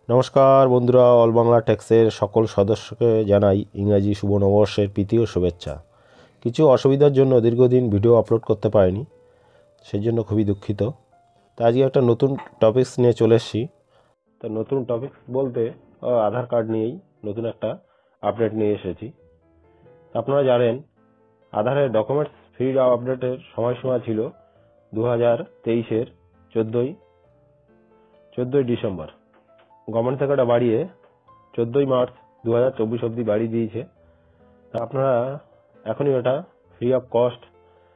নমস্কার বন্ধুরা, অল বাংলা টেক্সের সকল সদস্যকে জানাই ইংরাজি শুভ নববর্ষের প্রীতি ও শুভেচ্ছা। কিছু অসুবিধার জন্য দীর্ঘদিন ভিডিও আপলোড করতে পারিনি, সেই জন্য খুবই দুঃখিত। তা আজকে একটা নতুন টপিকস নিয়ে চলে এসেছি। তা নতুন টপিকস বলতে আধার কার্ড নিয়েই নতুন একটা আপডেট নিয়ে এসেছি। আপনারা জানেন আধারের ডকুমেন্টস ফ্রি আপডেটের সময়সীমা ছিল 2023-এর 14ই ডিসেম্বর। গভর্নমেন্ট থেকে এটা বাড়িয়ে 14ই মার্চ 2024 অবধি বাড়িয়ে দিয়েছে। তা আপনারা এখনই এটা free of cost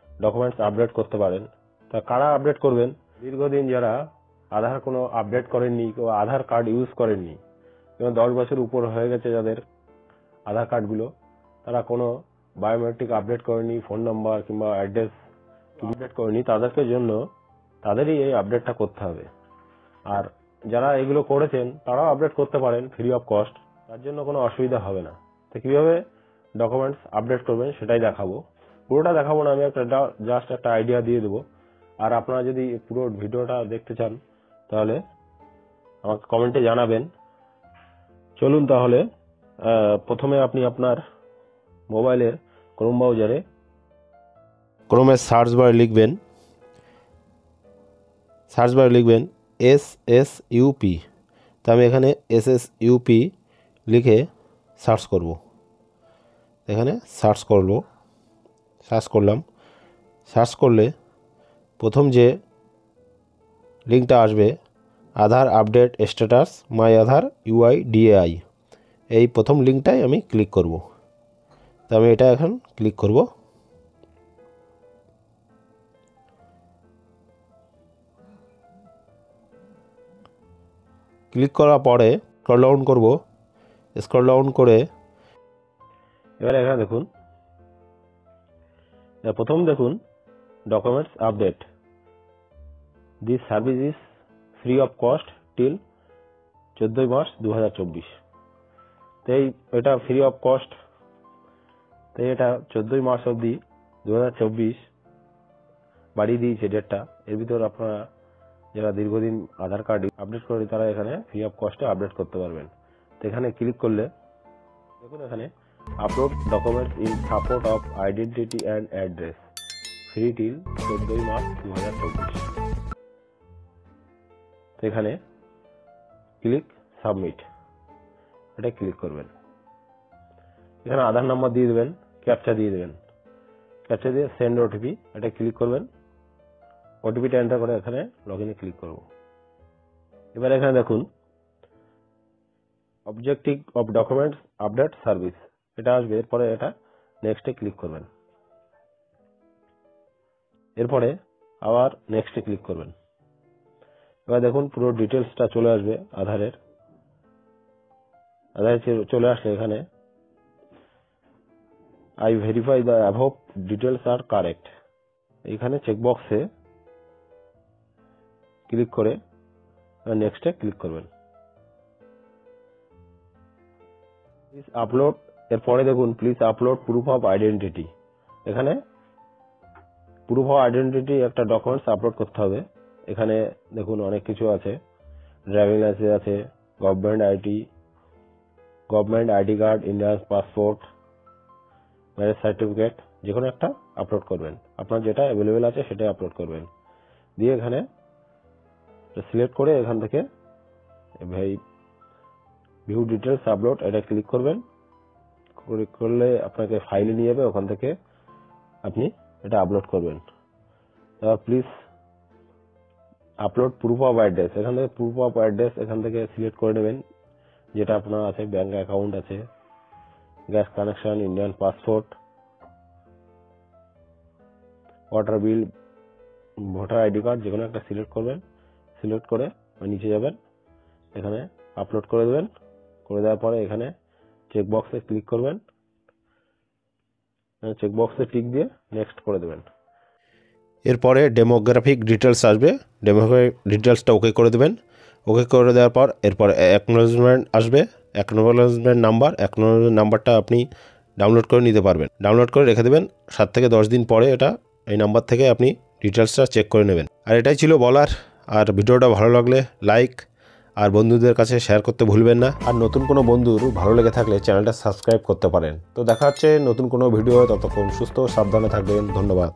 documents update করতে পারেন। তা কারা আপডেট করবেন? দীর্ঘদিন যারা আধার কোনো আপডেট করেননি, কেউ আধার কার্ড ইউজ করেননি, যেমন 10 বছর উপর হয়ে গেছে যাদের আধার কার্ডগুলো, তারা কোনো বায়োমেট্রিক আপডেট করেনি, ফোন নাম্বার কিংবা অ্যাড্রেস আপডেট করেনি, তাদেরকে জন্য তাদেরই এই আপডেটটা করতে হবে। আর যারা এগুলো করেছেন তারাও আপডেট করতে পারেন ফ্রি অফ কস্ট, তার জন্য কোনো অসুবিধা হবে না। তো কিভাবে ডকুমেন্টস আপডেট করবেন সেটাই দেখাবো। পুরোটা দেখাবো না, আমি জাস্ট একটা আইডিয়া দিয়ে দেবো। আর আপনারা যদি পুরো ভিডিওটা দেখতে চান তাহলে আমাকে কমেন্টে জানাবেন। চলুন তাহলে প্রথমে আপনি আপনার মোবাইলের ক্রোম ব্রাউজারে ক্রোমের সার্চ বারে লিখবেন SSUP। তো আমি এখানে SSUP লিখে সার্চ করব। এখানে সার্চ করলাম। সার্চ করলে প্রথম যে লিঙ্কটা আসবে, আধার আপডেট স্ট্যাটাস মাই আধার UIDAI, এই প্রথম লিঙ্কটাই আমি ক্লিক করব। তো আমি এটা এখন ক্লিক করব। ক্লিক করার পরে স্ক্রল ডাউন করে এবার এখানে দেখুন, প্রথম দেখুন documents update, this service is free of cost till 14ই মার্চ 2024। তো এটা ফ্রি অফ কস্ট, তো এটা 14ই মার্চ অবধি 2024 বাড়িয়ে দিয়েছে ডেটটা। এর ভিতর আপনারা যারা দীর্ঘদিন আধার কার্ড আপডেট করেনি তারা এখানে ফ্রি অফ কস্টে আপডেট করতে পারবেন। তো এখানে ক্লিক করলে দেখুন এখানে upload documents in support of identity and address free till 14ই মার্চ 2024। তো এখানে ক্লিক সাবমিট, এটা ক্লিক করবেন। এখানে আধার নাম্বার দিয়ে দেবেন, ক্যাপচা দিয়ে সেন্ড ওটিপি, এটা ক্লিক করবেন। ওটিপিটা এন্টার করে এখানে লগ ইনে ক্লিক করব। এবার এখানে দেখুন objective of documents update service, এটা আসবে। এরপরে এটা নেক্সটে ক্লিক করবেন। এরপরে আবার নেক্সটে ক্লিক করবেন। এবার দেখুন পুরো ডিটেলসটা চলে আসবে আধারে চলে আসলে এখানে I verify the above details are correct, এখানে চেকবক্সে ক্লিক করে নেক্সটে ক্লিক করবেন। প্লিজ আপলোড, এরপরে দেখুন please upload proof of identity. এখানে প্রুফ অফ আইডেন্টিটি একটা ডকুমেন্টস আপলোড করতে হবে। এখানে দেখুন অনেক কিছু আছে, ড্রাইভিং লাইসেন্স আছে, government ID card, Indian passport, marriage certificate, যে কোনো একটা আপলোড করবেন। আপনার যেটা অ্যাভেলেবেল আছে সেটাই আপলোড করবেন। দিয়ে এখানে সিলেক্ট করে এখান থেকে ভিউ ডিটেলস আপলোড, এটা ক্লিক করবেন। ক্লিক করলে আপনাকে ফাইলে নিয়ে যাবে, ওখান থেকে আপনি এটা আপলোড করবেন। তারপর please upload proof of address, এখান থেকে প্রুফ অফ অ্যাড্রেস এখান থেকে সিলেক্ট করে নেবেন, যেটা আপনার আছে, ব্যাংক অ্যাকাউন্ট আছে, gas connection, Indian passport, water বিল, ভোটার আইডি কার্ড, যে কোনো একটা সিলেক্ট করবেন। সিলেক্ট করে নিচে যাবেন, এখানে আপলোড করে দেবেন। করে দেওয়ার পরে এখানে চেকবক্সে ক্লিক করবেন, চেকবক্সে টিক দিয়ে নেক্সট করে দেবেন। এরপরে ডেমোগ্রাফিক ডিটেলস আসবে, ডেমোগ্রাফিক ডিটেলসটা ওকে করে দেবেন। ওকে করে দেওয়ার পর এরপর অ্যাকনোলেজমেন্ট আসবে, অ্যাকনোলেজমেন্ট নাম্বারটা আপনি ডাউনলোড করে নিতে পারবেন। ডাউনলোড করে রেখে দেবেন, 7 থেকে 10 দিন পরে এটা এই নাম্বার থেকে আপনি ডিটেলসটা চেক করে নেবেন। আর এটাই ছিল বলার। আর ভিডিওটা ভালো লাগলে লাইক আর বন্ধুদের কাছে শেয়ার করতে ভুলবেন না। আর নতুন কোনো বন্ধুর ভালো লেগে থাকলে চ্যানেলটা সাবস্ক্রাইব করতে পারেন। তো দেখা হচ্ছে নতুন কোনো ভিডিও, ততক্ষণ সুস্থ ও সাবধানে থাকবেন। ধন্যবাদ।